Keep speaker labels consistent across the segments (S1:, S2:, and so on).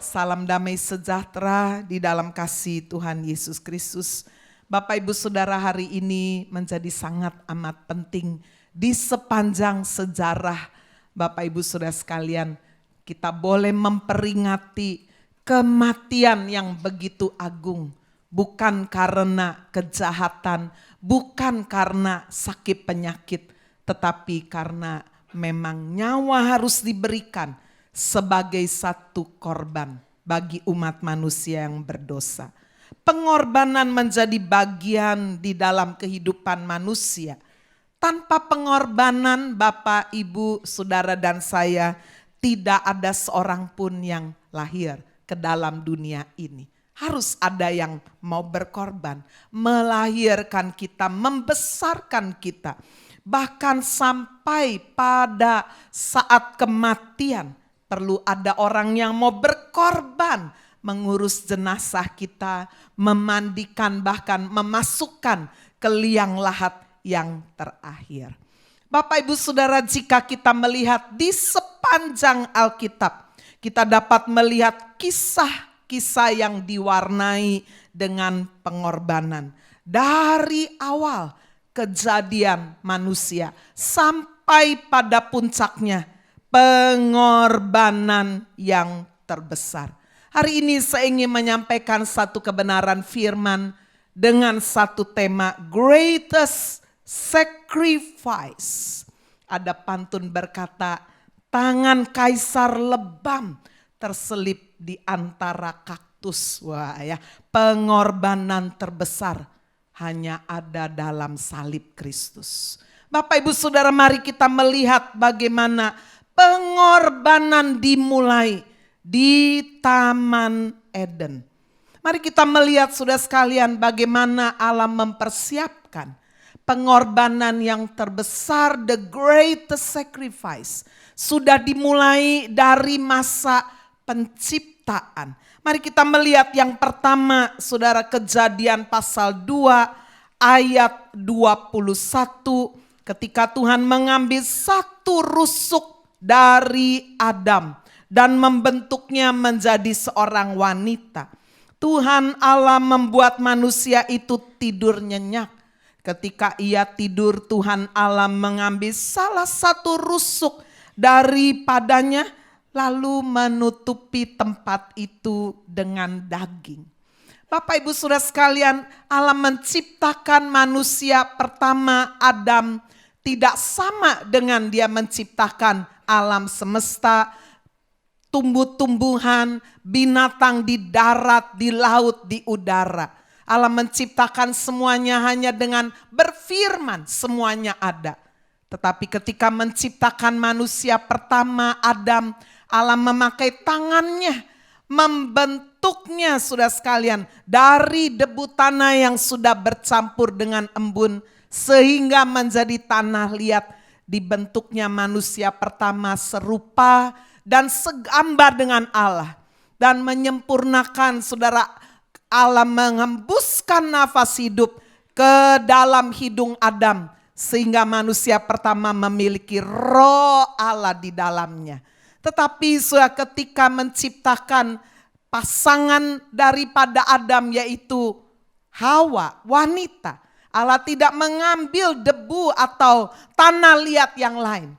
S1: Salam damai sejahtera di dalam kasih Tuhan Yesus Kristus. Bapak Ibu Saudara, hari ini menjadi sangat amat penting di sepanjang sejarah Bapak Ibu Saudara sekalian. Kita boleh memperingati kematian yang begitu agung. Bukan karena kejahatan, bukan karena sakit penyakit, tetapi karena memang nyawa harus diberikan sebagai satu korban bagi umat manusia yang berdosa. Pengorbanan menjadi bagian di dalam kehidupan manusia. Tanpa pengorbanan Bapak, Ibu, Saudara dan saya, tidak ada seorang pun yang lahir ke dalam dunia ini. Harus ada yang mau berkorban, melahirkan kita, membesarkan kita. Bahkan sampai pada saat kematian, perlu ada orang yang mau berkorban, mengurus jenazah kita, memandikan, bahkan memasukkan ke liang lahat yang terakhir. Bapak Ibu Saudara, jika kita melihat di sepanjang Alkitab, kita dapat melihat kisah-kisah yang diwarnai dengan pengorbanan. Dari awal kejadian manusia sampai pada puncaknya, pengorbanan yang terbesar. Hari ini saya ingin menyampaikan satu kebenaran firman dengan satu tema, greatest sacrifice. Ada pantun berkata, tangan kaisar lebam terselip di antara kaktus. Wah ya, pengorbanan terbesar hanya ada dalam salib Kristus. Bapak Ibu Saudara, mari kita melihat bagaimana pengorbanan dimulai di Taman Eden. Mari kita melihat saudara sekalian bagaimana Allah mempersiapkan pengorbanan yang terbesar, the greatest sacrifice. Sudah dimulai dari masa penciptaan. Mari kita melihat yang pertama, saudara, Kejadian pasal 2 ayat 21. Ketika Tuhan mengambil satu rusuk dari Adam dan membentuknya menjadi seorang wanita. Tuhan Allah membuat manusia itu tidur nyenyak. Ketika ia tidur, Tuhan Allah mengambil salah satu rusuk daripadanya lalu menutupi tempat itu dengan daging. Bapak Ibu Saudara sekalian, Allah menciptakan manusia pertama Adam tidak sama dengan dia menciptakan alam semesta, tumbuh-tumbuhan, binatang di darat, di laut, di udara. Allah menciptakan semuanya hanya dengan berfirman, semuanya ada. Tetapi ketika menciptakan manusia pertama Adam, Allah memakai tangannya, membentuknya saudara sekalian dari debu tanah yang sudah bercampur dengan embun sehingga menjadi tanah liat. Dibentuknya manusia pertama serupa dan segambar dengan Allah. Dan menyempurnakan saudara, Allah mengembuskan nafas hidup ke dalam hidung Adam. Sehingga manusia pertama memiliki roh Allah di dalamnya. Tetapi sudah ketika menciptakan pasangan daripada Adam yaitu Hawa, wanita. Allah tidak mengambil debu atau tanah liat yang lain.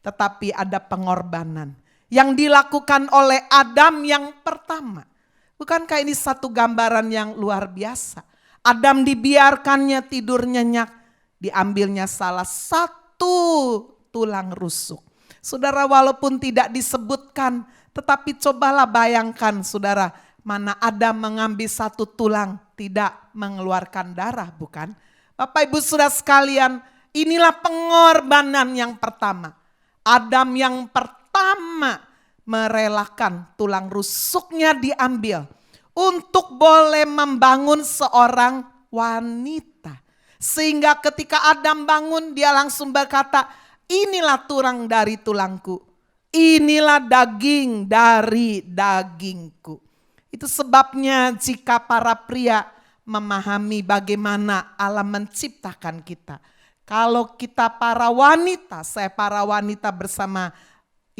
S1: Tetapi ada pengorbanan yang dilakukan oleh Adam yang pertama. Bukankah ini satu gambaran yang luar biasa? Adam dibiarkannya tidur nyenyak. Diambilnya salah satu tulang rusuk. Saudara, walaupun tidak disebutkan, tetapi cobalah bayangkan saudara, mana Adam mengambil satu tulang tidak mengeluarkan darah, bukan? Bapak Ibu Saudara sekalian, inilah pengorbanan yang pertama. Adam yang pertama merelakan tulang rusuknya diambil untuk boleh membangun seorang wanita. Sehingga ketika Adam bangun, dia langsung berkata, inilah tulang dari tulangku, inilah daging dari dagingku. Itu sebabnya jika para pria memahami bagaimana Allah menciptakan kita. Kalau kita para wanita, saya para wanita bersama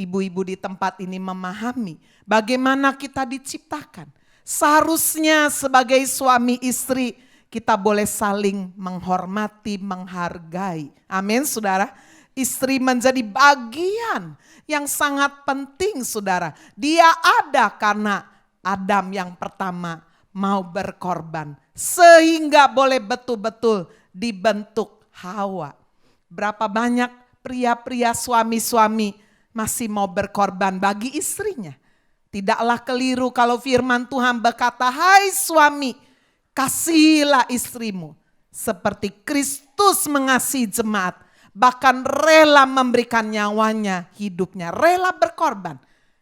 S1: ibu-ibu di tempat ini memahami bagaimana kita diciptakan. Seharusnya sebagai suami istri kita boleh saling menghormati, menghargai. Amin, saudara. Istri menjadi bagian yang sangat penting, saudara. Dia ada karena Adam yang pertama mau berkorban, sehingga boleh betul-betul dibentuk Hawa. Berapa banyak pria-pria suami-suami masih mau berkorban bagi istrinya. Tidaklah keliru kalau firman Tuhan berkata, hai suami, kasihilah istrimu seperti Kristus mengasihi jemaat, bahkan rela memberikan nyawanya, hidupnya, rela berkorban.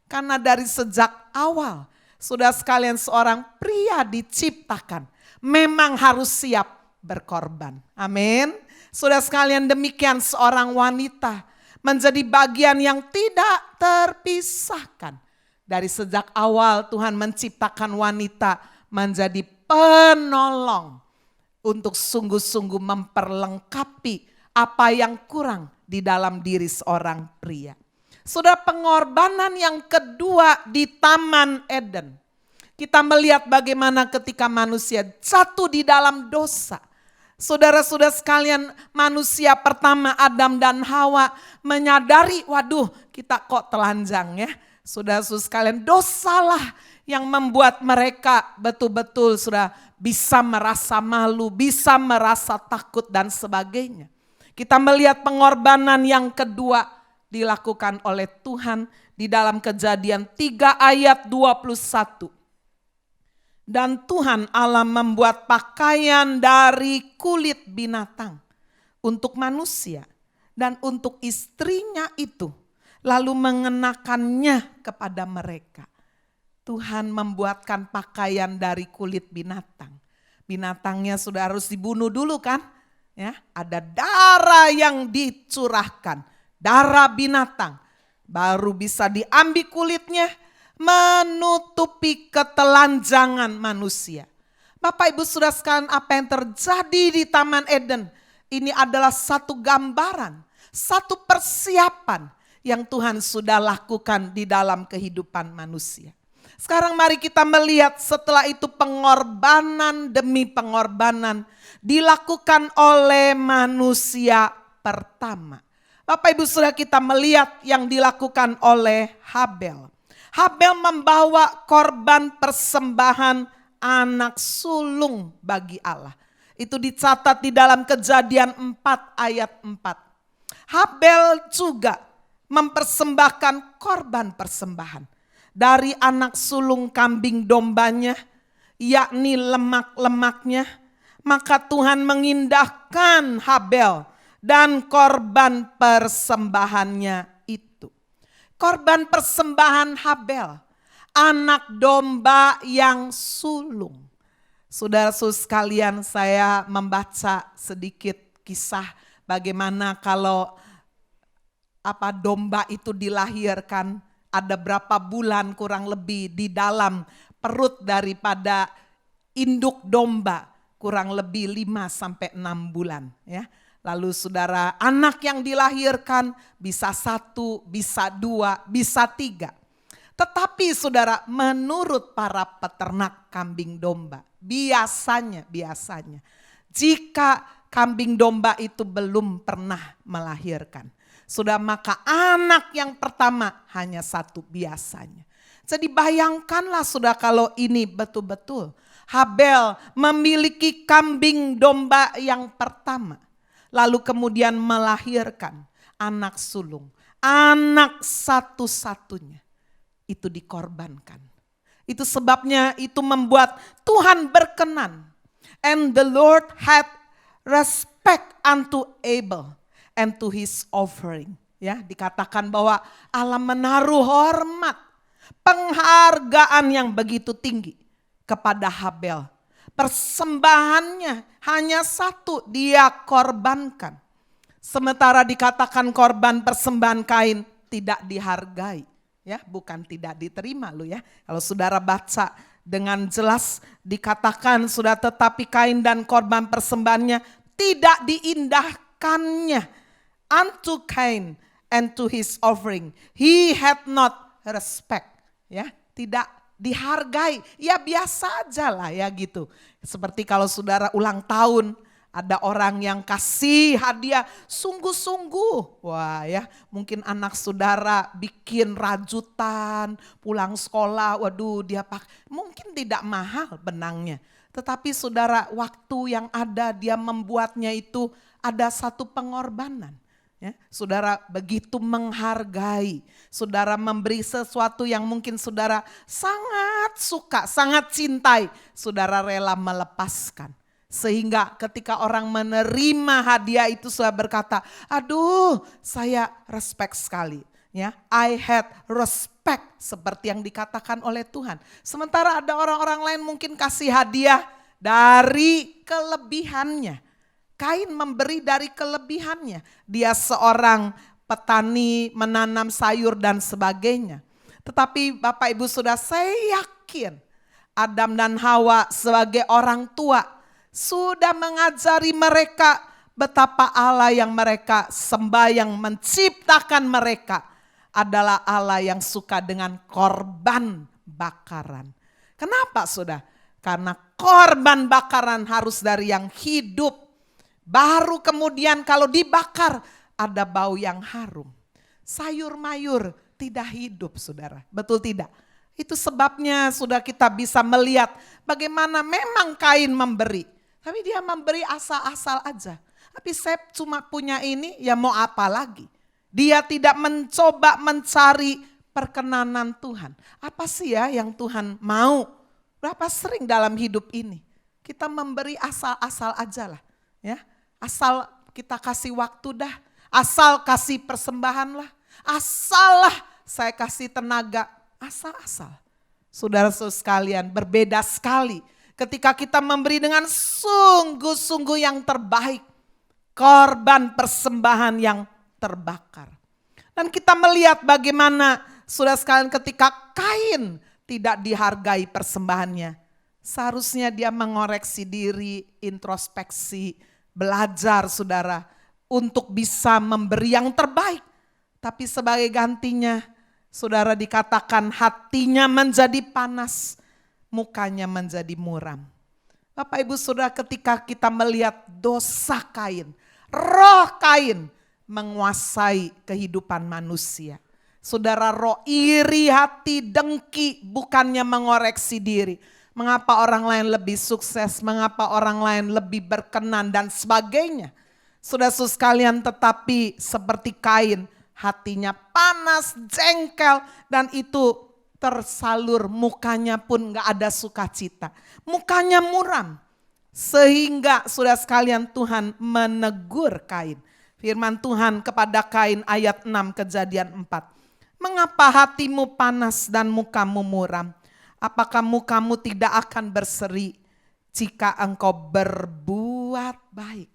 S1: Karena dari sejak awal, saudara sekalian, seorang pria diciptakan memang harus siap berkorban. Amin. Saudara sekalian, demikian seorang wanita menjadi bagian yang tidak terpisahkan. Dari sejak awal Tuhan menciptakan wanita menjadi penolong untuk sungguh-sungguh memperlengkapi apa yang kurang di dalam diri seorang pria. Saudara, pengorbanan yang kedua di Taman Eden. Kita melihat bagaimana ketika manusia jatuh di dalam dosa. Saudara-saudara sekalian, manusia pertama Adam dan Hawa menyadari, waduh kita kok telanjang ya. Saudara-saudara sekalian, dosalah yang membuat mereka betul-betul sudah bisa merasa malu, bisa merasa takut dan sebagainya. Kita melihat pengorbanan yang kedua dilakukan oleh Tuhan di dalam Kejadian 3 ayat 21. Dan Tuhan Allah membuat pakaian dari kulit binatang untuk manusia dan untuk istrinya itu, lalu mengenakannya kepada mereka. Tuhan membuatkan pakaian dari kulit binatang. Binatangnya sudah harus dibunuh dulu kan? Ya, ada darah yang dicurahkan, darah binatang. Baru bisa diambil kulitnya, menutupi ketelanjangan manusia. Bapak Ibu Saudara sekalian, apa yang terjadi di Taman Eden ini adalah satu gambaran, satu persiapan yang Tuhan sudah lakukan di dalam kehidupan manusia. Sekarang mari kita melihat setelah itu pengorbanan demi pengorbanan dilakukan oleh manusia pertama. Bapak Ibu Saudara, kita melihat yang dilakukan oleh Habel. Habel membawa korban persembahan anak sulung bagi Allah. Itu dicatat di dalam Kejadian 4 ayat 4. Habel juga mempersembahkan korban persembahan dari anak sulung kambing dombanya, yakni lemak-lemaknya. Maka Tuhan mengindahkan Habel dan korban persembahannya itu. Korban persembahan Habel, anak domba yang sulung. Saudara-saudara sekalian, saya membaca sedikit kisah bagaimana kalau domba itu dilahirkan, ada berapa bulan kurang lebih di dalam perut daripada induk domba, kurang lebih 5 sampai 6 bulan ya. Lalu saudara, anak yang dilahirkan bisa 1, bisa 2, bisa 3. Tetapi saudara, menurut para peternak kambing domba, biasanya jika kambing domba itu belum pernah melahirkan, sudah maka anak yang pertama hanya 1 biasanya. Jadi bayangkanlah sudah kalau ini betul-betul Habel memiliki kambing domba yang pertama. Lalu kemudian melahirkan anak sulung. Anak satu-satunya itu dikorbankan. Itu sebabnya itu membuat Tuhan berkenan. And the Lord had respect unto Abel and to his offering. Ya, dikatakan bahwa Allah menaruh hormat, penghargaan yang begitu tinggi kepada Habel. Persembahannya hanya 1 dia korbankan. Sementara dikatakan korban persembahan Kain tidak dihargai. Ya, bukan tidak diterima loh ya. Kalau saudara baca dengan jelas dikatakan sudah, tetapi Kain dan korban persembahannya tidak diindahkannya. Unto Kain and to his offering. He had not respect. Ya, tidak dihargai. Ya biasa aja lah ya gitu. Seperti kalau saudara ulang tahun, ada orang yang kasih hadiah sungguh-sungguh. Wah ya, mungkin anak saudara bikin rajutan, pulang sekolah, waduh dia mungkin tidak mahal benangnya. Tetapi saudara, waktu yang ada dia membuatnya itu ada satu pengorbanan. Ya, saudara begitu menghargai, saudara memberi sesuatu yang mungkin saudara sangat suka, sangat cintai, saudara rela melepaskan. Sehingga ketika orang menerima hadiah itu sudah berkata, aduh saya respect sekali. Ya, I had respect seperti yang dikatakan oleh Tuhan. Sementara ada orang-orang lain mungkin kasih hadiah dari kelebihannya. Kain memberi dari kelebihannya. Dia seorang petani menanam sayur dan sebagainya. Tetapi Bapak Ibu Saudara, saya yakin Adam dan Hawa sebagai orang tua sudah mengajari mereka betapa Allah yang mereka sembah, yang menciptakan mereka adalah Allah yang suka dengan korban bakaran. Kenapa saudara? Karena korban bakaran harus dari yang hidup. Baru kemudian kalau dibakar ada bau yang harum. Sayur mayur tidak hidup saudara, betul tidak? Itu sebabnya sudah kita bisa melihat bagaimana memang Kain memberi. Tapi dia memberi asal-asal aja. Tapi saya cuma punya ini, ya mau apa lagi? Dia tidak mencoba mencari perkenanan Tuhan. Apa sih ya yang Tuhan mau? Berapa sering dalam hidup ini kita memberi asal-asal aja lah. Ya, asal kita kasih waktu dah. Asal kasih persembahan lah. Asal lah saya kasih tenaga. Asal-asal. Saudara-saudara sekalian, berbeda sekali ketika kita memberi dengan sungguh-sungguh yang terbaik. Korban persembahan yang terbakar. Dan kita melihat bagaimana saudara sekalian ketika Kain tidak dihargai persembahannya. Seharusnya dia mengoreksi diri, introspeksi, belajar saudara. Untuk bisa memberi yang terbaik. Tapi sebagai gantinya saudara dikatakan hatinya menjadi panas. Mukanya menjadi muram. Bapak Ibu Saudara, ketika kita melihat dosa Kain, roh Kain menguasai kehidupan manusia. Saudara, roh iri hati, dengki, bukannya mengoreksi diri. Mengapa orang lain lebih sukses, mengapa orang lain lebih berkenan dan sebagainya. Saudara-saudara sekalian, tetapi seperti Kain, hatinya panas, jengkel, dan itu tersalur, mukanya pun gak ada sukacita. Mukanya muram. Sehingga saudara sekalian Tuhan menegur Kain. Firman Tuhan kepada Kain ayat 6 Kejadian 4. Mengapa hatimu panas dan mukamu muram? Apakah mukamu tidak akan berseri jika engkau berbuat baik?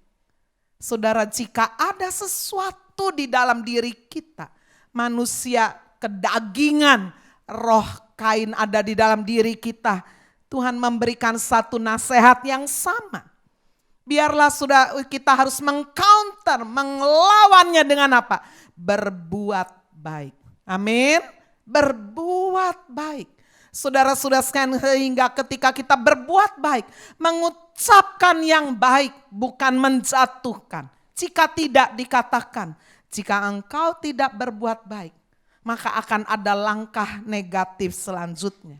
S1: Saudara, jika ada sesuatu di dalam diri kita, manusia kedagingan, roh Kain ada di dalam diri kita. Tuhan memberikan satu nasihat yang sama. Biarlah sudah kita harus mengcounter, melawannya dengan apa? Berbuat baik. Amin. Berbuat baik. Saudara-saudara sekalian, sehingga ketika kita berbuat baik, mengucapkan yang baik, bukan menjatuhkan. Jika tidak dikatakan, jika engkau tidak berbuat baik, maka akan ada langkah negatif selanjutnya.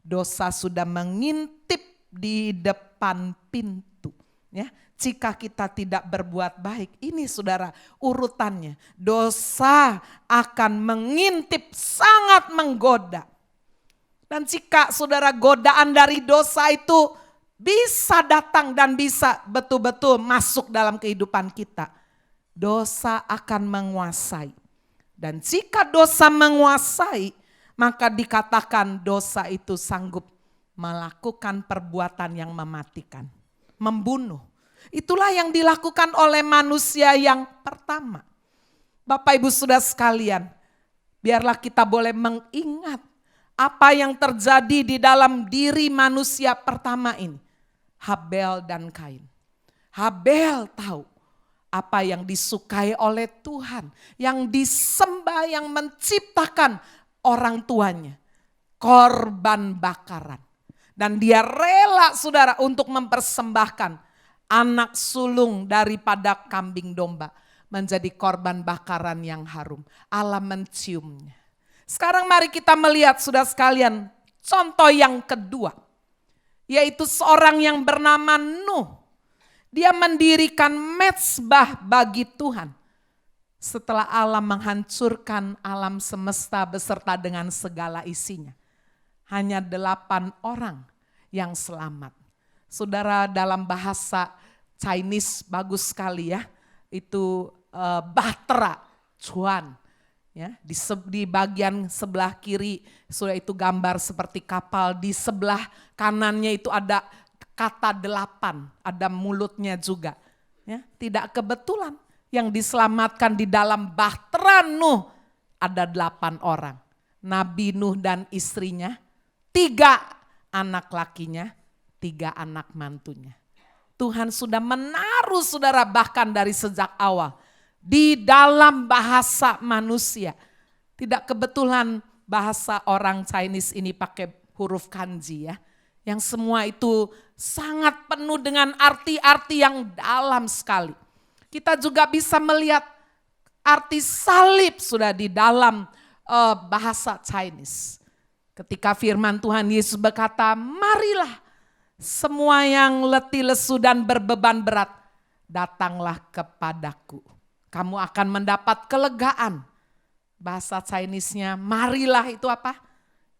S1: Dosa sudah mengintip di depan pintu. Ya, jika kita tidak berbuat baik, ini saudara urutannya. Dosa akan mengintip, sangat menggoda. Dan jika saudara godaan dari dosa itu bisa datang dan bisa betul-betul masuk dalam kehidupan kita, dosa akan menguasai. Dan jika dosa menguasai, maka dikatakan dosa itu sanggup melakukan perbuatan yang mematikan, membunuh. Itulah yang dilakukan oleh manusia yang pertama. Bapak Ibu Saudara sekalian, biarlah kita boleh mengingat apa yang terjadi di dalam diri manusia pertama ini. Habel dan Kain. Habel tahu apa yang disukai oleh Tuhan, yang disembah, yang menciptakan orang tuanya, korban bakaran. Dan dia rela saudara untuk mempersembahkan anak sulung daripada kambing domba menjadi korban bakaran yang harum. Allah menciumnya. Sekarang mari kita melihat saudara sekalian contoh yang kedua, yaitu seorang yang bernama Nuh. Dia mendirikan mezbah bagi Tuhan. Setelah Allah menghancurkan alam semesta beserta dengan segala isinya. Hanya 8 orang yang selamat. Saudara, dalam bahasa Chinese bagus sekali ya. Itu bahtera, cuan. Ya, di bagian sebelah kiri sudah itu gambar seperti kapal. Di sebelah kanannya itu ada kata 8, ada mulutnya juga. Ya, tidak kebetulan yang diselamatkan di dalam bahtera Nuh ada 8 orang. Nabi Nuh dan istrinya, 3 anak lakinya, 3 anak mantunya. Tuhan sudah menaruh saudara bahkan dari sejak awal di dalam bahasa manusia. Tidak kebetulan bahasa orang Chinese ini pakai huruf kanji ya. Yang semua itu sangat penuh dengan arti-arti yang dalam sekali. Kita juga bisa melihat arti salib sudah di dalam bahasa Chinese. Ketika firman Tuhan Yesus berkata, marilah semua yang letih lesu dan berbeban berat, datanglah kepadaku. Kamu akan mendapat kelegaan. Bahasa Chinese-nya marilah itu apa?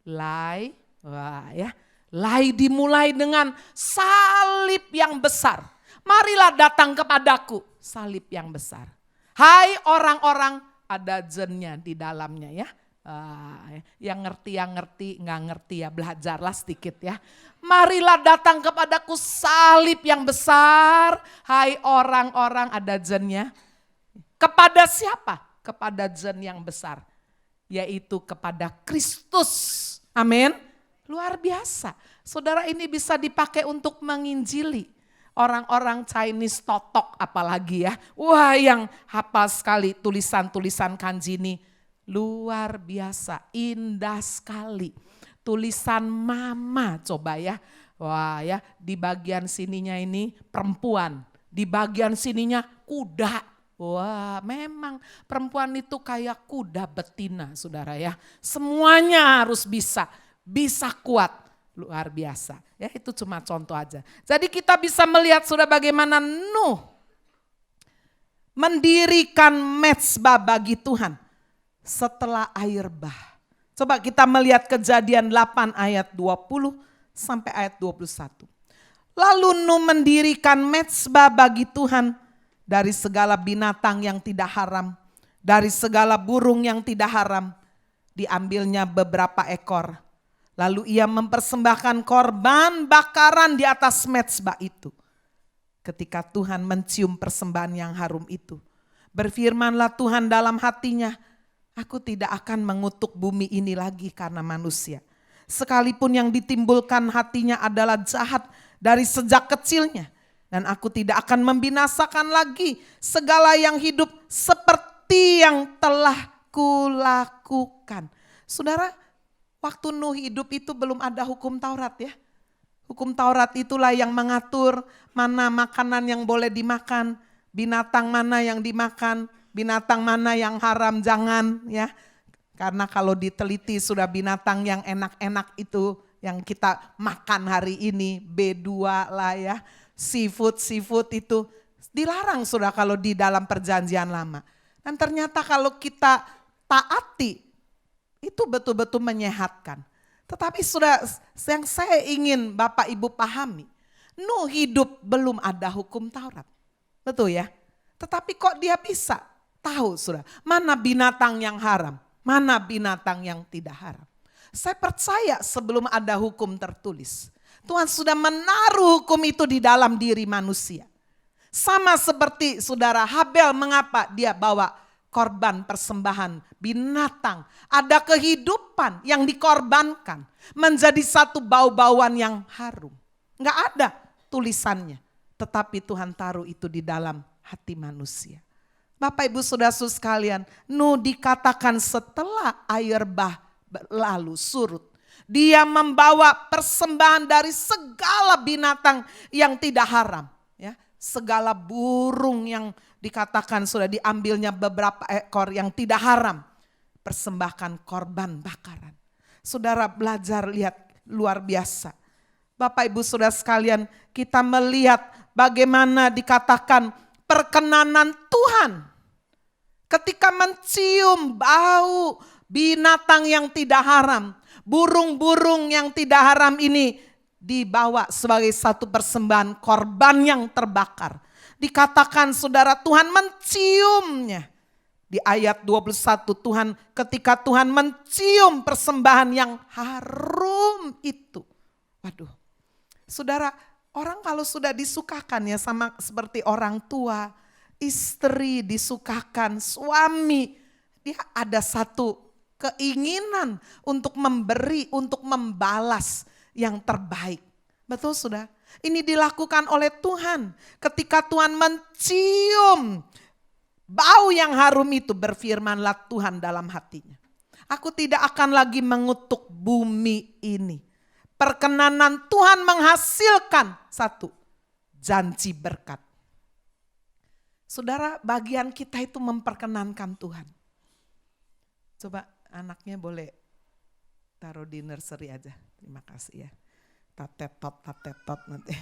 S1: Lai, wah ya. Lai dimulai dengan salib yang besar. Marilah datang kepadaku, salib yang besar. Hai orang-orang, ada zennya di dalamnya ya. Yang ngerti, nggak ngerti ya belajarlah sedikit ya. Marilah datang kepadaku salib yang besar. Hai orang-orang, ada zennya. Kepada siapa? Kepada zen yang besar. Yaitu kepada Kristus. Amin. Luar biasa. Saudara, ini bisa dipakai untuk menginjili. Orang-orang Chinese totok apalagi ya. Wah, yang hafal sekali tulisan-tulisan kanji ini. Luar biasa, indah sekali. Tulisan mama coba ya. Wah ya, di bagian sininya ini perempuan. Di bagian sininya kuda. Wah, memang perempuan itu kayak kuda betina saudara ya. Semuanya harus bisa kuat, luar biasa. Ya, itu cuma contoh aja. Jadi kita bisa melihat sudah bagaimana Nuh mendirikan mezbah bagi Tuhan setelah air bah. Coba kita melihat Kejadian 8 ayat 20 sampai ayat 21. Lalu Nuh mendirikan mezbah bagi Tuhan dari segala binatang yang tidak haram, dari segala burung yang tidak haram, diambilnya beberapa ekor. Lalu ia mempersembahkan korban bakaran di atas mezbah itu. Ketika Tuhan mencium persembahan yang harum itu, berfirmanlah Tuhan dalam hatinya, aku tidak akan mengutuk bumi ini lagi karena manusia. Sekalipun yang ditimbulkan hatinya adalah jahat dari sejak kecilnya. Dan aku tidak akan membinasakan lagi segala yang hidup seperti yang telah kulakukan. Saudara, waktu Nuh hidup itu belum ada hukum Taurat ya. Hukum Taurat itulah yang mengatur mana makanan yang boleh dimakan, binatang mana yang dimakan, binatang mana yang haram jangan ya. Karena kalau diteliti sudah binatang yang enak-enak itu yang kita makan hari ini B2 lah ya. Seafood itu dilarang sudah kalau di dalam perjanjian lama. Dan ternyata kalau kita taati itu betul-betul menyehatkan. Tetapi sudah yang saya ingin Bapak Ibu pahami, Nuh hidup belum ada hukum Taurat. Betul ya? Tetapi kok dia bisa tahu sudah mana binatang yang haram, mana binatang yang tidak haram. Saya percaya sebelum ada hukum tertulis, Tuhan sudah menaruh hukum itu di dalam diri manusia. Sama seperti saudara Habel, mengapa dia bawa korban persembahan binatang. Ada kehidupan yang dikorbankan menjadi satu bau-bauan yang harum. Enggak ada tulisannya, tetapi Tuhan taruh itu di dalam hati manusia. Bapak Ibu Saudara-saudara sekalian, Nuh dikatakan setelah air bah lalu surut. Dia membawa persembahan dari segala binatang yang tidak haram. Ya, segala burung yang dikatakan sudah diambilnya beberapa ekor yang tidak haram. Persembahkan korban bakaran. Saudara belajar lihat luar biasa. Bapak Ibu Saudara sekalian, kita melihat bagaimana dikatakan perkenanan Tuhan. Ketika mencium bau binatang yang tidak haram, burung-burung yang tidak haram ini dibawa sebagai satu persembahan korban yang terbakar. Dikatakan saudara Tuhan menciumnya. Di ayat 21 ketika Tuhan mencium persembahan yang harum itu. Waduh, saudara, orang kalau sudah disukakan ya sama seperti orang tua, istri disukakan, suami, dia ada satu keinginan untuk memberi, untuk membalas yang terbaik. Betul sudah? Ini dilakukan oleh Tuhan. Ketika Tuhan mencium bau yang harum itu, berfirmanlah Tuhan dalam hatinya. Aku tidak akan lagi mengutuk bumi ini. Perkenanan Tuhan menghasilkan satu, janji berkat. Saudara, bagian kita itu memperkenankan Tuhan. Coba anaknya boleh taruh di nursery aja. Terima kasih ya. Tatetot nanti.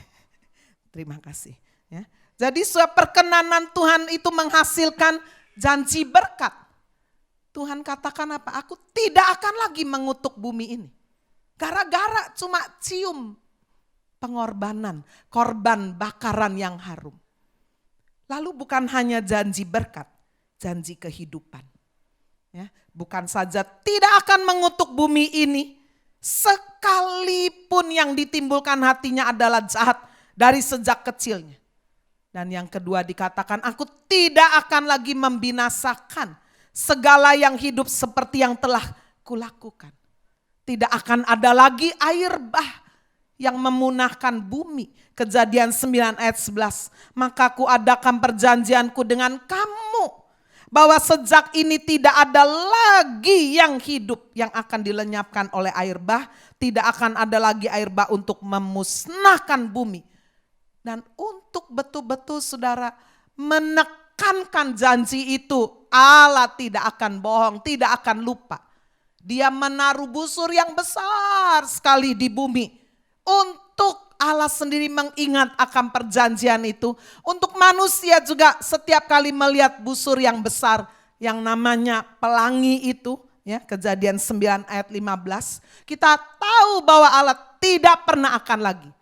S1: Terima kasih ya. Jadi perkenanan Tuhan itu menghasilkan janji berkat. Tuhan katakan apa? Aku tidak akan lagi mengutuk bumi ini. Gara-gara cuma cium pengorbanan, korban bakaran yang harum. Lalu bukan hanya janji berkat, janji kehidupan. Ya, bukan saja tidak akan mengutuk bumi ini, sekalipun yang ditimbulkan hatinya adalah jahat dari sejak kecilnya. Dan yang kedua dikatakan, aku tidak akan lagi membinasakan segala yang hidup seperti yang telah kulakukan. Tidak akan ada lagi air bah yang memunahkan bumi. Kejadian 9 ayat 11. Maka ku adakan perjanjianku dengan kamu. Bahwa sejak ini tidak ada lagi yang hidup yang akan dilenyapkan oleh air bah. Tidak akan ada lagi air bah untuk memusnahkan bumi. Dan untuk betul-betul saudara menekankan janji itu. Allah tidak akan bohong, tidak akan lupa. Dia menaruh busur yang besar sekali di bumi. Untuk Allah sendiri mengingat akan perjanjian itu. Untuk manusia juga setiap kali melihat busur yang besar yang namanya pelangi itu. Ya, Kejadian 9 ayat 15. Kita tahu bahwa Allah tidak pernah akan lagi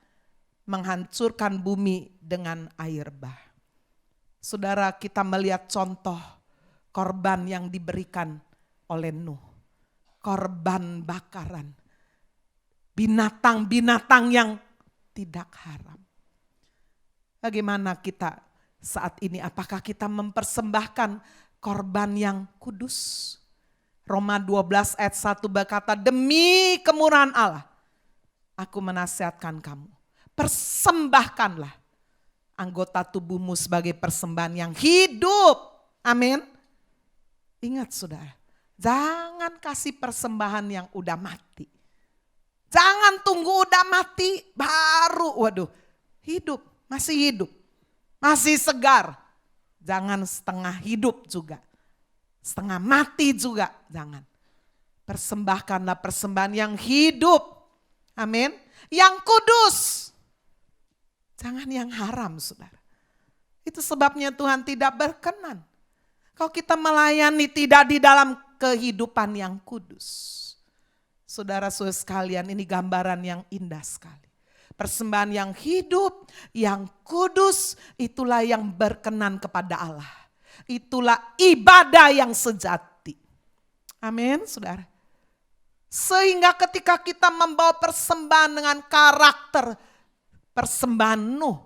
S1: menghancurkan bumi dengan air bah. Saudara, kita melihat contoh korban yang diberikan oleh Nuh. Korban bakaran. Binatang-binatang yang tidak haram. Bagaimana kita saat ini? Apakah kita mempersembahkan korban yang kudus? Roma 12 ayat 1 berkata, demi kemurahan Allah, aku menasihatkan kamu. Persembahkanlah anggota tubuhmu sebagai persembahan yang hidup. Amin. Ingat saudara. Jangan kasih persembahan yang udah mati. Jangan tunggu udah mati baru, waduh, hidup, masih segar. Jangan setengah hidup juga, setengah mati juga, jangan. Persembahkanlah persembahan yang hidup, amin, yang kudus. Jangan yang haram, saudara. Itu sebabnya Tuhan tidak berkenan. Kalau kita melayani tidak di dalam kehidupan yang kudus. Saudara-saudara sekalian, ini gambaran yang indah sekali. Persembahan yang hidup, yang kudus, itulah yang berkenan kepada Allah. Itulah ibadah yang sejati. Amin, saudara. Sehingga ketika kita membawa persembahan dengan karakter persembahan Nuh,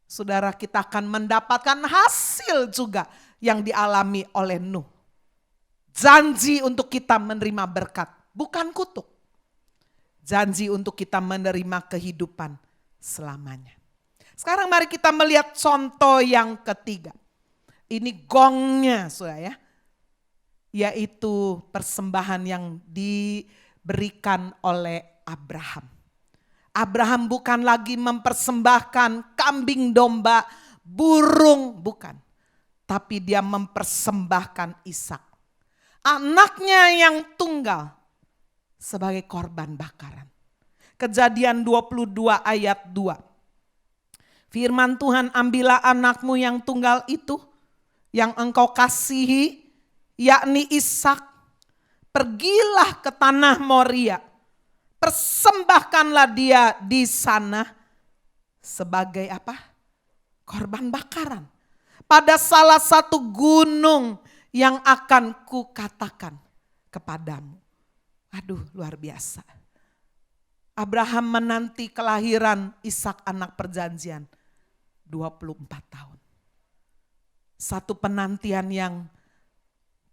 S1: saudara, kita akan mendapatkan hasil juga yang dialami oleh Nuh. Janji untuk kita menerima berkat, bukan kutuk. Janji untuk kita menerima kehidupan selamanya. Sekarang mari kita melihat contoh yang ketiga. Ini gongnya saudara ya. Yaitu persembahan yang diberikan oleh Abraham. Abraham bukan lagi mempersembahkan kambing domba, burung, bukan. Tapi dia mempersembahkan Ishak. Anaknya yang tunggal sebagai korban bakaran. Kejadian 22 ayat 2. Firman Tuhan, ambillah anakmu yang tunggal itu, yang engkau kasihi, yakni Ishak. Pergilah ke tanah Moria. Persembahkanlah dia di sana sebagai apa? Korban bakaran. Pada salah satu gunung yang akan kukatakan kepadamu. Aduh, luar biasa. Abraham menanti kelahiran Ishak anak perjanjian 24 tahun. Satu penantian yang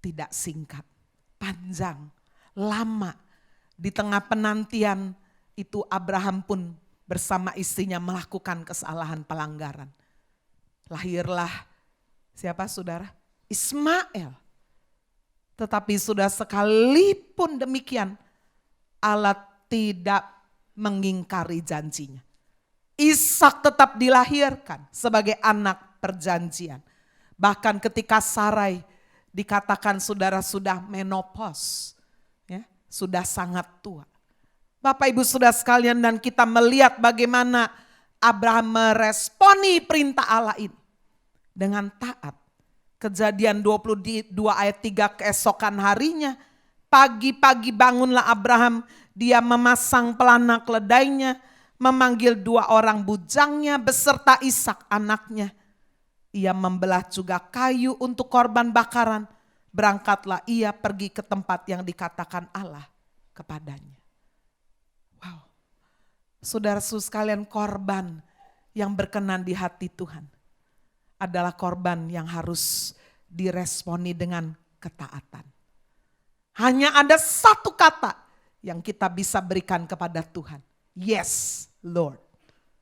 S1: tidak singkat, panjang, lama. Di tengah penantian itu Abraham pun bersama istrinya melakukan kesalahan pelanggaran. Lahirlah siapa saudara? Ismail. Tetapi sudah sekalipun demikian Allah tidak mengingkari janjinya. Ishak tetap dilahirkan sebagai anak perjanjian. Bahkan ketika Sarai dikatakan saudara sudah menopause, ya, sudah sangat tua. Bapak Ibu saudara sekalian, dan kita melihat bagaimana Abraham meresponi perintah Allah ini dengan taat. Kejadian 22 ayat 3, keesokan harinya pagi-pagi bangunlah Abraham, dia memasang pelana keledainya, memanggil 2 orang bujangnya beserta Ishak anaknya. Ia membelah juga kayu untuk korban bakaran. Berangkatlah ia pergi ke tempat yang dikatakan Allah kepadanya. Wow. Saudara-saudara sekalian, korban yang berkenan di hati Tuhan adalah korban yang harus diresponi dengan ketaatan. Hanya ada satu kata yang kita bisa berikan kepada Tuhan. Yes, Lord.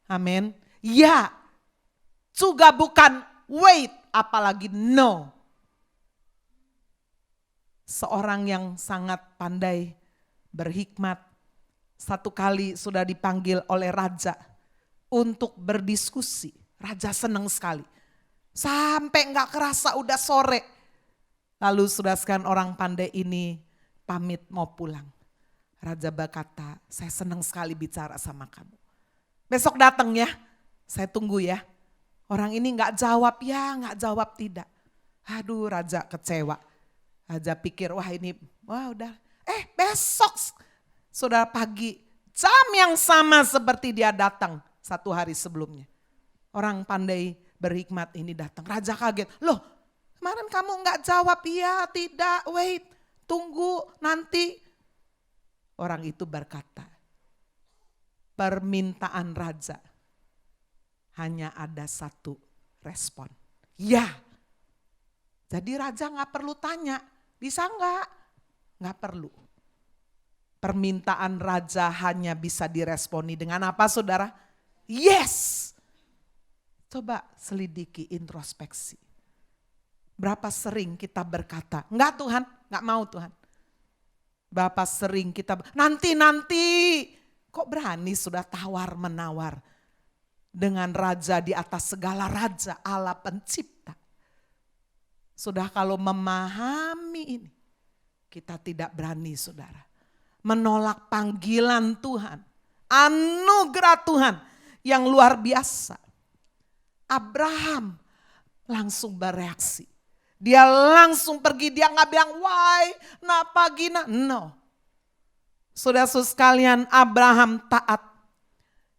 S1: Amin. Ya, juga bukan wait, apalagi no. Seorang yang sangat pandai, berhikmat, satu kali sudah dipanggil oleh raja untuk berdiskusi. Raja senang sekali. Sampai gak kerasa udah sore. Lalu sudah sekian orang pandai ini pamit mau pulang. Raja berkata, saya senang sekali bicara sama kamu. Besok datang ya, saya tunggu ya. Orang ini gak jawab ya, gak jawab tidak. Aduh, raja kecewa. Raja pikir, wah udah. Besok sudah pagi, jam yang sama seperti dia datang 1 hari sebelumnya. Orang pandai berhikmat ini datang. Raja kaget, loh kemarin kamu gak jawab, iya tidak, wait, tunggu nanti. Orang itu berkata, permintaan raja hanya ada satu respon. Ya. Jadi raja gak perlu tanya, bisa gak? Gak perlu. Permintaan raja hanya bisa diresponi dengan apa saudara? Yes. Coba selidiki, introspeksi. Berapa sering kita berkata, enggak Tuhan, enggak mau Tuhan. Berapa sering kita, nanti. Kok berani sudah tawar menawar dengan raja di atas segala raja, Allah pencipta. Sudah kalau memahami ini, kita tidak berani saudara. Menolak panggilan Tuhan, anugerah Tuhan yang luar biasa. Abraham langsung bereaksi. Dia langsung pergi, dia gak bilang why, napa gina, no. Saudara-saudara sekalian, Abraham taat.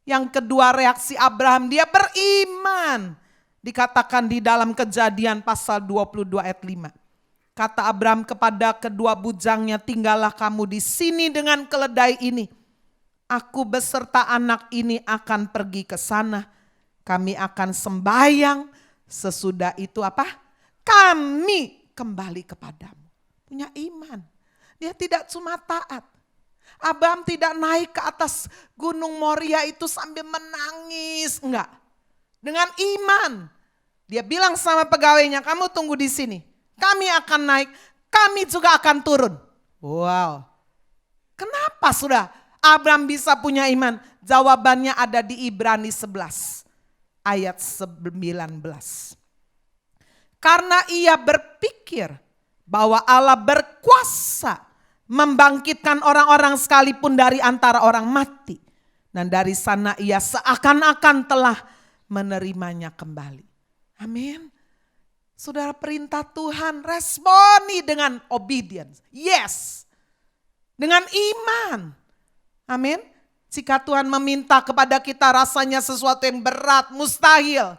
S1: Yang kedua reaksi Abraham, dia beriman. Dikatakan di dalam Kejadian pasal 22 ayat 5. Kata Abraham kepada kedua bujangnya, tinggallah kamu di sini dengan keledai ini. Aku beserta anak ini akan pergi ke sana. Kami akan sembahyang, sesudah itu apa? Kami kembali kepadamu. Punya iman. Dia tidak cuma taat. Abraham tidak naik ke atas gunung Moria itu sambil menangis. Enggak. Dengan iman. Dia bilang sama pegawainya, kamu tunggu di sini. Kami akan naik, kami juga akan turun. Wow. Kenapa sudah Abraham bisa punya iman? Jawabannya ada di Ibrani 11 ayat 19. Karena ia berpikir bahwa Allah berkuasa membangkitkan orang-orang sekalipun dari antara orang mati. Dan dari sana ia seakan-akan telah menerimanya kembali. Amin. Saudara, perintah Tuhan responi dengan obedience. Yes. Dengan iman. Amin. Jika Tuhan meminta kepada kita rasanya sesuatu yang berat, mustahil.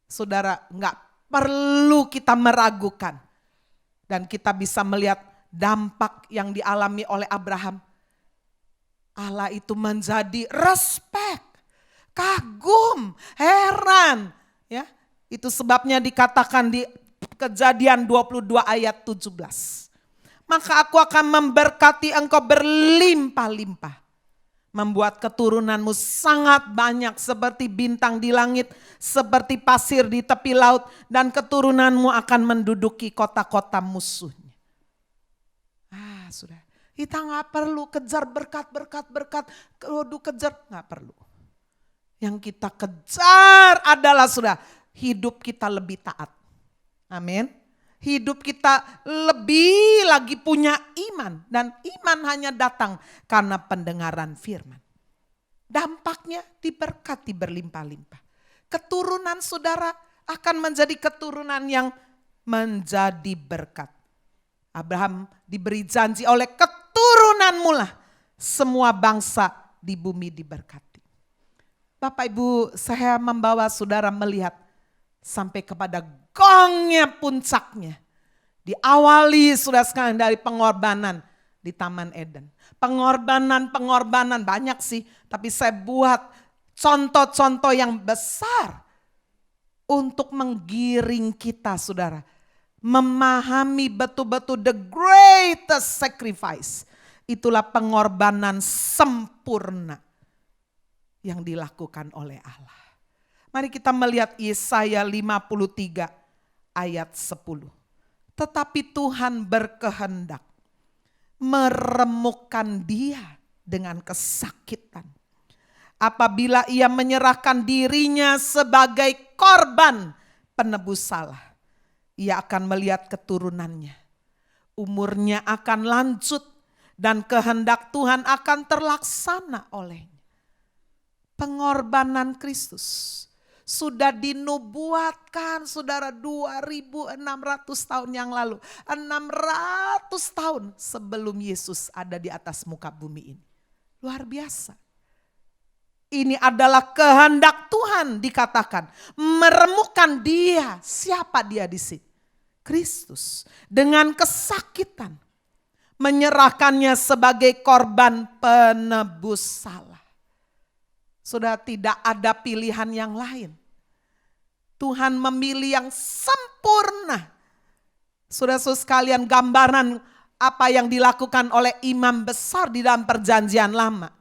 S1: Saudara, enggak perlu kita meragukan. Dan kita bisa melihat dampak yang dialami oleh Abraham. Allah itu menjadi respect, kagum, heran. Ya, itu sebabnya dikatakan di Kejadian 22 ayat 17. Maka aku akan memberkati engkau berlimpah-limpah. Membuat keturunanmu sangat banyak seperti bintang di langit, seperti pasir di tepi laut. Dan keturunanmu akan menduduki kota-kota musuhnya. Sudah, kita gak perlu kejar berkat, kudu kejar, gak perlu. Yang kita kejar adalah sudah, hidup kita lebih taat. Amin. Hidup kita lebih lagi punya iman. Dan iman hanya datang karena pendengaran firman. Dampaknya diberkati berlimpah-limpah. Keturunan saudara akan menjadi keturunan yang menjadi berkat. Abraham diberi janji oleh keturunanmu lah semua bangsa di bumi diberkati. Bapak Ibu, saya membawa saudara melihat sampai kepada gongnya puncaknya. Diawali sudah sekalian dari pengorbanan di Taman Eden. Pengorbanan banyak sih, tapi saya buat contoh-contoh yang besar untuk menggiring kita saudara. Memahami betul-betul the greatest sacrifice. Itulah pengorbanan sempurna yang dilakukan oleh Allah. Mari kita melihat Yesaya 53 ayat 10. Tetapi Tuhan berkehendak meremukkan dia dengan kesakitan. Apabila ia menyerahkan dirinya sebagai korban penebus salah. Ia akan melihat keturunannya. Umurnya akan lanjut dan kehendak Tuhan akan terlaksana olehnya. Pengorbanan Kristus sudah dinubuatkan saudara 2600 tahun yang lalu. 600 tahun sebelum Yesus ada di atas muka bumi ini. Luar biasa. Ini adalah kehendak Tuhan dikatakan. Meremukkan dia. Siapa dia di sini? Kristus dengan kesakitan menyerahkannya sebagai korban penebus salah. Sudah tidak ada pilihan yang lain. Tuhan memilih yang sempurna. Saudara-saudara sekalian, gambaran apa yang dilakukan oleh imam besar di dalam perjanjian lama.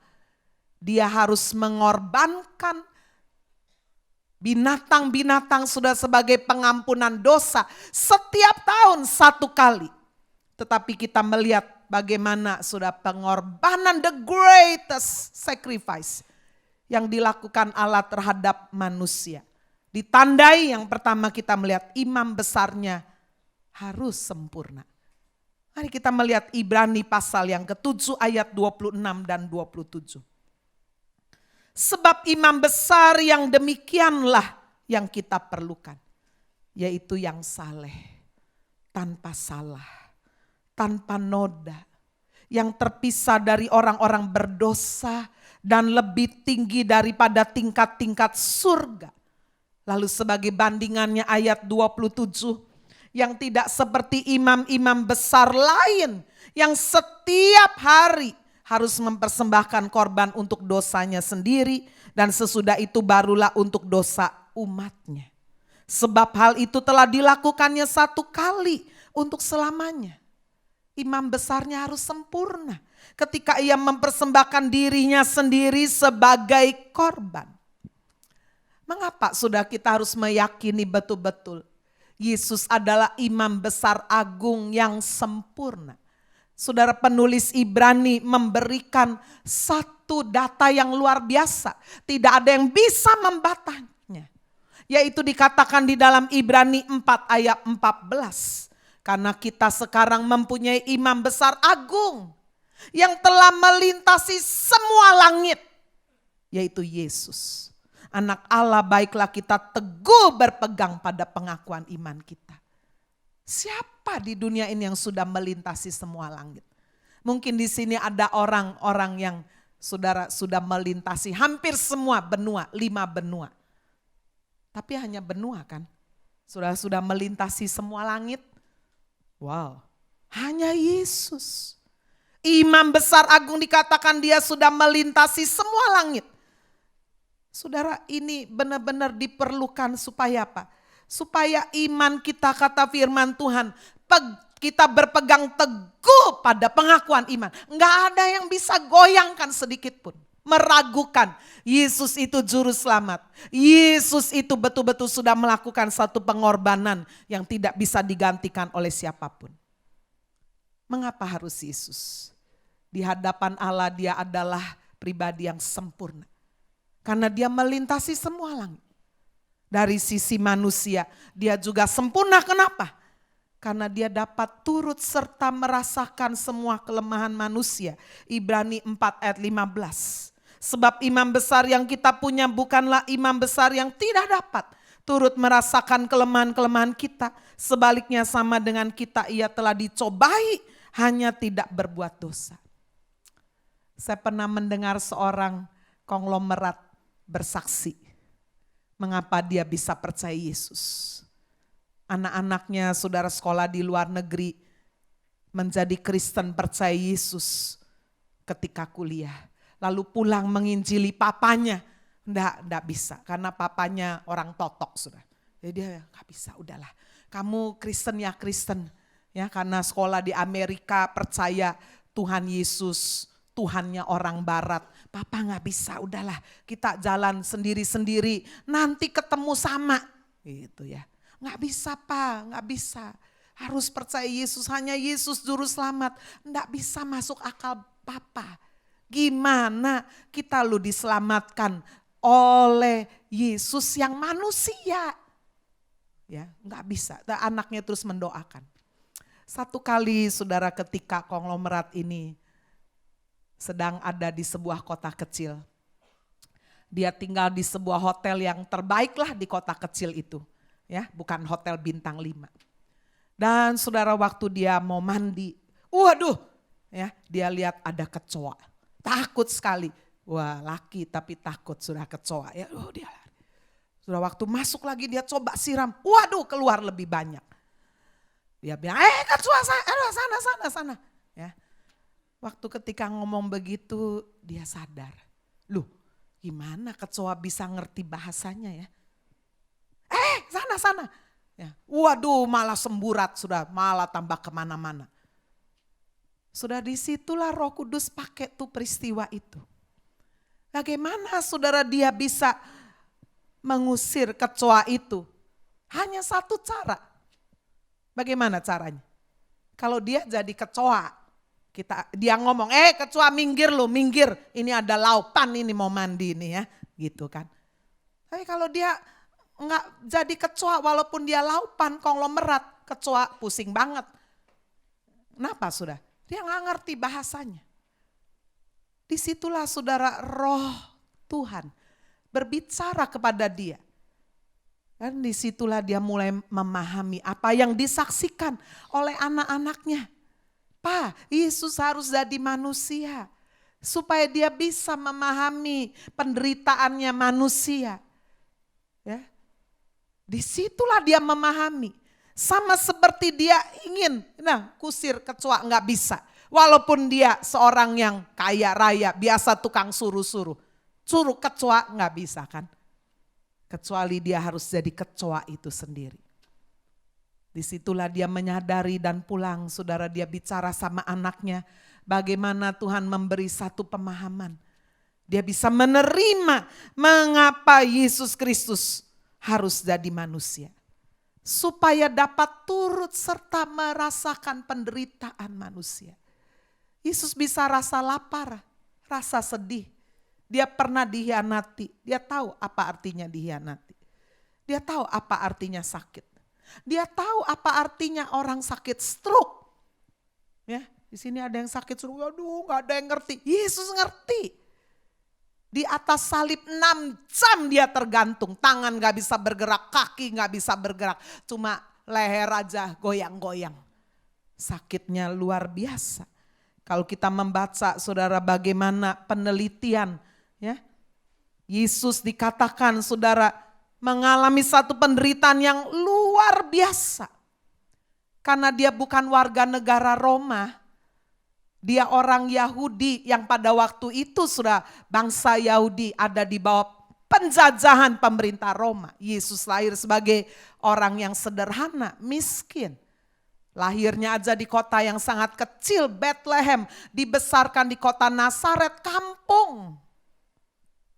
S1: Dia harus mengorbankan binatang-binatang sudah sebagai pengampunan dosa setiap tahun satu kali. Tetapi kita melihat bagaimana sudah pengorbanan the greatest sacrifice yang dilakukan Allah terhadap manusia. Ditandai yang pertama kita melihat imam besarnya harus sempurna. Mari kita melihat Ibrani pasal yang ke-7 ayat 26 dan 27. Sebab imam besar yang demikianlah yang kita perlukan. Yaitu yang saleh, tanpa salah, tanpa noda. Yang terpisah dari orang-orang berdosa dan lebih tinggi daripada tingkat-tingkat surga. Lalu sebagai bandingannya ayat 27. Yang tidak seperti imam-imam besar lain yang setiap hari harus mempersembahkan korban untuk dosanya sendiri dan sesudah itu barulah untuk dosa umatnya. Sebab hal itu telah dilakukannya satu kali untuk selamanya. Imam besarnya harus sempurna ketika ia mempersembahkan dirinya sendiri sebagai korban. Mengapa sudah kita harus meyakini betul-betul Yesus adalah imam besar agung yang sempurna. Saudara, penulis Ibrani memberikan satu data yang luar biasa. Tidak ada yang bisa membatanya. Yaitu dikatakan di dalam Ibrani 4 ayat 14. Karena kita sekarang mempunyai imam besar agung yang telah melintasi semua langit. Yaitu Yesus. Anak Allah, baiklah kita teguh berpegang pada pengakuan iman kita. Siapa di dunia ini yang sudah melintasi semua langit? Mungkin di sini ada orang-orang yang saudara sudah melintasi hampir semua benua, 5 benua. Tapi hanya benua kan? Sudah melintasi semua langit. Wow, hanya Yesus. Imam besar agung dikatakan dia sudah melintasi semua langit. Saudara, ini benar-benar diperlukan supaya apa? Supaya iman kita, kata firman Tuhan, kita berpegang teguh pada pengakuan iman. Enggak ada yang bisa goyangkan sedikit pun, meragukan Yesus itu juru selamat. Yesus itu betul-betul sudah melakukan satu pengorbanan yang tidak bisa digantikan oleh siapapun. Mengapa harus Yesus? Di hadapan Allah dia adalah pribadi yang sempurna. Karena dia melintasi semua langit. Dari sisi manusia dia juga sempurna. Kenapa? Karena dia dapat turut serta merasakan semua kelemahan manusia. Ibrani 4 ayat 15. Sebab imam besar yang kita punya bukanlah imam besar yang tidak dapat turut merasakan kelemahan-kelemahan kita. Sebaliknya sama dengan kita, ia telah dicobai hanya tidak berbuat dosa. Saya pernah mendengar seorang konglomerat bersaksi mengapa dia bisa percaya Yesus. Anak-anaknya saudara sekolah di luar negeri menjadi Kristen percaya Yesus ketika kuliah. Lalu pulang menginjili papanya. Enggak bisa karena papanya orang totok sudah. Jadi dia gak bisa, udahlah. Kamu Kristen ya Kristen. Ya, karena sekolah di Amerika percaya Tuhan Yesus Tuhannya orang barat. Papa gak bisa, udahlah kita jalan sendiri-sendiri. Nanti ketemu sama. Gitu ya. Gak bisa Pak, gak bisa. Harus percaya Yesus, hanya Yesus juru selamat. Gak bisa masuk akal Papa. Gimana kita lu diselamatkan oleh Yesus yang manusia. Ya, gak bisa. Dan anaknya terus mendoakan. Satu kali saudara ketika konglomerat ini sedang ada di sebuah kota kecil. Dia tinggal di sebuah hotel yang terbaik lah di kota kecil itu. Ya, bukan hotel bintang 5. Dan saudara waktu dia mau mandi, waduh, ya dia lihat ada kecoa. Takut sekali. Wah, laki tapi takut sudah kecoa. Ya, dia lari. Sudah waktu masuk lagi dia coba siram. Waduh, keluar lebih banyak. Dia bilang, kecoa sana. Ya. Waktu ketika ngomong begitu dia sadar. Loh, gimana kecoa bisa ngerti bahasanya ya? Sana. Ya. Waduh, malah semburat sudah, malah tambah kemana-mana. Sudah disitulah Roh Kudus pakai tuh peristiwa itu. Bagaimana saudara dia bisa mengusir kecoa itu? Hanya satu cara. Bagaimana caranya? Kalau dia jadi kecoa, dia ngomong, kecoa minggir lo, minggir. Ini ada lautan ini mau mandi nih ya, gitu kan. Tapi kalau dia enggak jadi kecoa walaupun dia laupan, konglomerat, kecoa pusing banget. Kenapa sudah? Dia enggak ngerti bahasanya. Disitulah saudara Roh Tuhan berbicara kepada dia. Dan disitulah dia mulai memahami apa yang disaksikan oleh anak-anaknya. Pak, Yesus harus jadi manusia supaya dia bisa memahami penderitaannya manusia. Ya. Disitulah dia memahami. Sama seperti dia ingin kusir kecoa nggak bisa. Walaupun dia seorang yang kaya raya, biasa tukang suruh-suruh. Suruh kecoa nggak bisa kan. Kecuali dia harus jadi kecoa itu sendiri. Disitulah dia menyadari dan pulang saudara dia bicara sama anaknya. Bagaimana Tuhan memberi satu pemahaman. Dia bisa menerima mengapa Yesus Kristus harus jadi manusia. Supaya dapat turut serta merasakan penderitaan manusia. Yesus bisa rasa lapar, rasa sedih. Dia pernah dihianati, dia tahu apa artinya dihianati. Dia tahu apa artinya sakit. Dia tahu apa artinya orang sakit stroke. Ya, di sini ada yang sakit stroke, aduh gak ada yang ngerti. Yesus ngerti. Di atas salib 6 jam dia tergantung. Tangan gak bisa bergerak, kaki gak bisa bergerak. Cuma leher aja goyang-goyang. Sakitnya luar biasa. Kalau kita membaca saudara bagaimana penelitian. Ya, Yesus dikatakan saudara mengalami satu penderitaan yang luar biasa. Karena dia bukan warga negara Roma. Dia orang Yahudi yang pada waktu itu sudah bangsa Yahudi ada di bawah penjajahan pemerintah Roma. Yesus lahir sebagai orang yang sederhana, miskin. Lahirnya aja di kota yang sangat kecil, Bethlehem. Dibesarkan di kota Nazaret, kampung.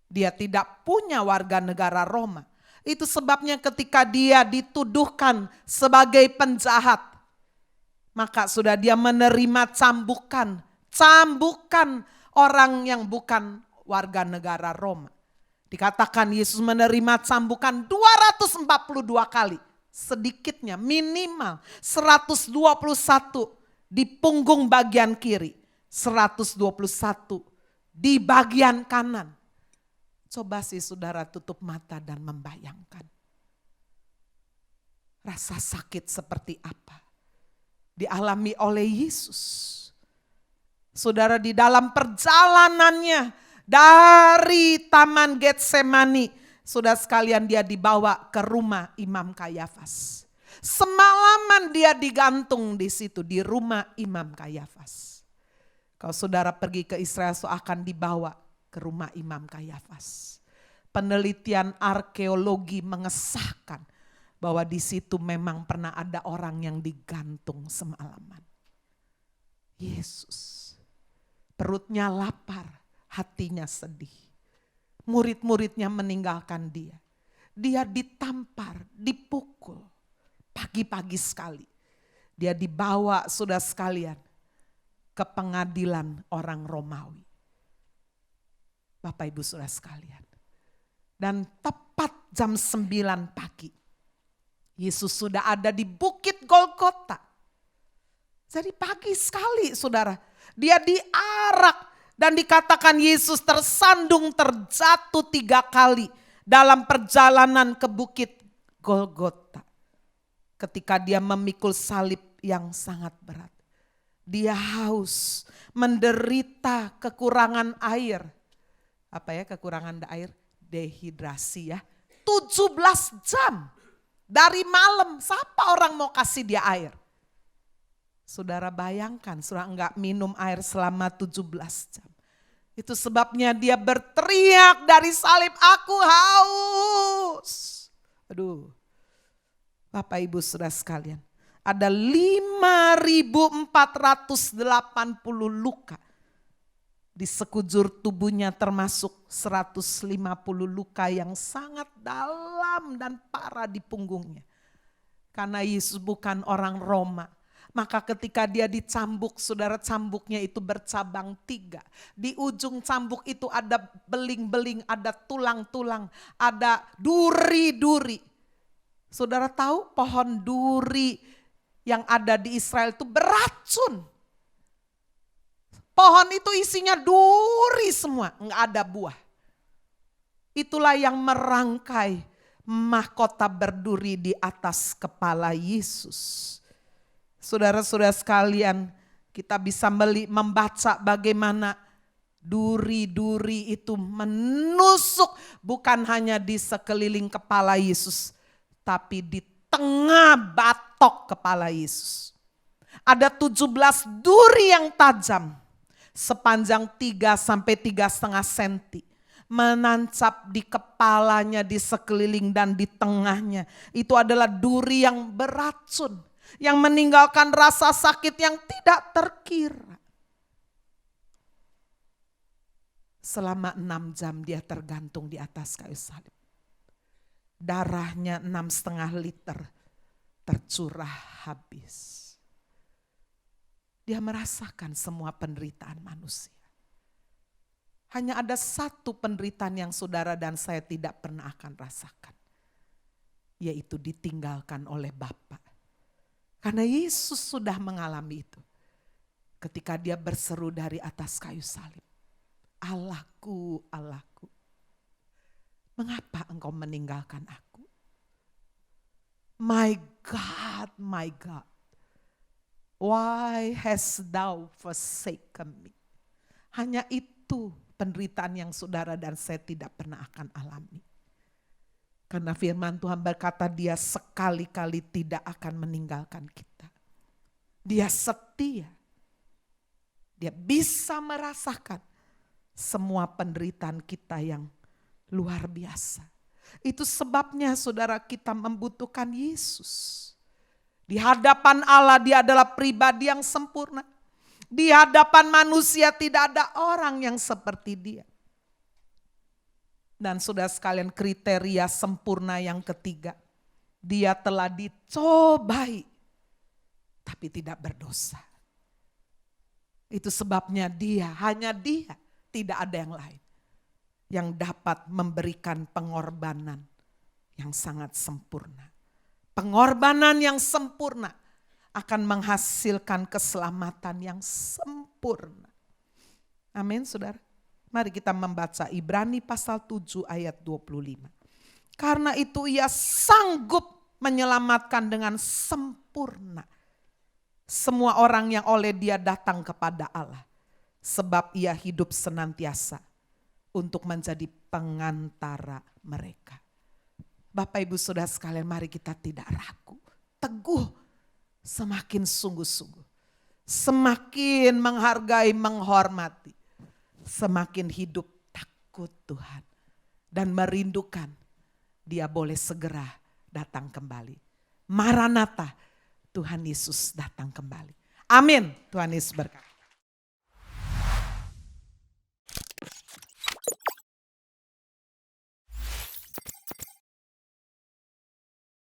S1: Dia tidak punya warga negara Roma. Itu sebabnya ketika dia dituduhkan sebagai penjahat, maka sudah dia menerima cambukan. Cambukan orang yang bukan warga negara Roma. Dikatakan Yesus menerima cambukan 242 kali. Sedikitnya minimal 121 di punggung bagian kiri. 121 di bagian kanan. Coba sih saudara tutup mata dan membayangkan. Rasa sakit seperti apa dialami oleh Yesus. Saudara di dalam perjalanannya dari Taman Getsemani. Saudara sekalian dia dibawa ke rumah Imam Kayafas. Semalaman dia digantung di situ di rumah Imam Kayafas. Kalau saudara pergi ke Israel akan dibawa ke rumah Imam Kayafas. Penelitian arkeologi mengesahkan bahwa di situ memang pernah ada orang yang digantung semalaman. Yesus, perutnya lapar, hatinya sedih. Murid-muridnya meninggalkan dia. Dia ditampar, dipukul, pagi-pagi sekali. Dia dibawa saudara sekalian ke pengadilan orang Romawi. Bapak Ibu saudara sekalian. Dan tepat jam 9 pagi. Yesus sudah ada di Bukit Golgota. Jadi pagi sekali saudara. Dia diarak dan dikatakan Yesus tersandung terjatuh 3 kali. Dalam perjalanan ke Bukit Golgota. Ketika dia memikul salib yang sangat berat. Dia haus, menderita kekurangan air. Apa ya kekurangan air? Dehidrasi ya. 17 jam dari malam. Siapa orang mau kasih dia air? Saudara bayangkan, saudara enggak minum air selama 17 jam. Itu sebabnya dia berteriak dari salib, aku haus. Aduh, Bapak Ibu saudara sekalian. Ada 5.480 luka. Di sekujur tubuhnya termasuk 150 luka yang sangat dalam dan parah di punggungnya. Karena Yesus bukan orang Roma. Maka ketika dia dicambuk, saudara cambuknya itu bercabang 3. Di ujung cambuk itu ada beling-beling, ada tulang-tulang, ada duri-duri. Saudara tahu pohon duri yang ada di Israel itu beracun. Pohon itu isinya duri semua, enggak ada buah. Itulah yang merangkai mahkota berduri di atas kepala Yesus. Saudara-saudara sekalian, kita bisa membaca bagaimana duri-duri itu menusuk bukan hanya di sekeliling kepala Yesus, tapi di tengah batok kepala Yesus. Ada 17 duri yang tajam. Sepanjang 3 sampai 3,5 senti. Menancap di kepalanya, di sekeliling dan di tengahnya. Itu adalah duri yang beracun. Yang meninggalkan rasa sakit yang tidak terkira. Selama 6 jam dia tergantung di atas kayu salib. Darahnya 6,5 liter tercurah habis. Dia merasakan semua penderitaan manusia. Hanya ada satu penderitaan yang saudara dan saya tidak pernah akan rasakan. Yaitu ditinggalkan oleh Bapa. Karena Yesus sudah mengalami itu. Ketika dia berseru dari atas kayu salib. Allahku, Allahku. Mengapa engkau meninggalkan aku? My God, my God. Why hast thou forsaken me? Hanya itu penderitaan yang saudara dan saya tidak pernah akan alami. Karena firman Tuhan berkata dia sekali-kali tidak akan meninggalkan kita. Dia setia. Dia bisa merasakan semua penderitaan kita yang luar biasa. Itu sebabnya saudara kita membutuhkan Yesus. Di hadapan Allah dia adalah pribadi yang sempurna. Di hadapan manusia tidak ada orang yang seperti dia. Dan saudara sekalian kriteria sempurna yang ketiga. Dia telah dicobai tapi tidak berdosa. Itu sebabnya hanya dia, tidak ada yang lain. Yang dapat memberikan pengorbanan yang sangat sempurna. Pengorbanan yang sempurna akan menghasilkan keselamatan yang sempurna. Amin saudara. Mari kita membaca Ibrani pasal 7 ayat 25. Karena itu ia sanggup menyelamatkan dengan sempurna semua orang yang oleh dia datang kepada Allah. Sebab ia hidup senantiasa untuk menjadi pengantara mereka. Bapak Ibu Saudara sekalian, mari kita tidak ragu, teguh, semakin sungguh-sungguh, semakin menghargai, menghormati, semakin hidup takut Tuhan dan merindukan dia boleh segera datang kembali. Maranatha, Tuhan Yesus datang kembali. Amin. Tuhan Yesus berkati.